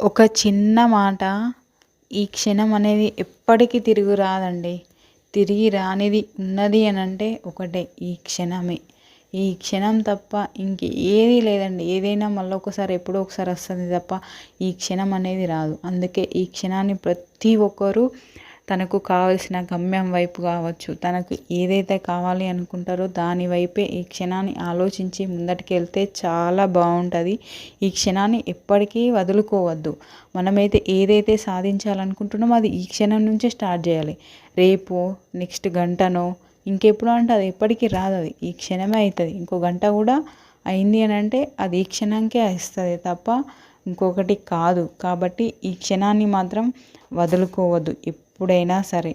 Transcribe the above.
ఒక చిన్న మాట ఈ క్షణం అనేది ఎప్పటికీ తిరిగి రాదండి. తిరిగి రానిది ఉన్నది అనంటే ఒకటే ఈ క్షణమే. ఈ క్షణం తప్ప ఇంక ఏది లేదండి. ఏదైనా మళ్ళొకసారి ఎప్పుడో ఒకసారి వస్తుంది తప్ప ఈ క్షణం అనేది రాదు. అందుకే ఈ క్షణాన్ని ప్రతి ఒక్కరూ తనకు కావాల్సిన గమ్యం వైపు కావచ్చు, తనకు ఏదైతే కావాలి అనుకుంటారో దాని వైపే ఈ క్షణాన్ని ఆలోచించి ముందటికెళ్తే చాలా బాగుంటుంది. ఈ క్షణాన్ని ఎప్పటికీ వదులుకోవద్దు. మనమైతే ఏదైతే సాధించాలనుకుంటున్నామో అది ఈ క్షణం నుంచే స్టార్ట్ చేయాలి. రేపో నెక్స్ట్ గంటనో ఇంకెప్పుడో అంటే అది ఎప్పటికీ రాదు. అది ఈ క్షణమే అవుతుంది. ఇంకో గంట కూడా అయింది అని అంటే అది ఈ క్షణంకే వస్తుంది తప్ప ఇంకొకటి కాదు. కాబట్టి ఈ క్షణాన్ని మాత్రం వదులుకోవద్దు ఎప్పుడైనా సరే.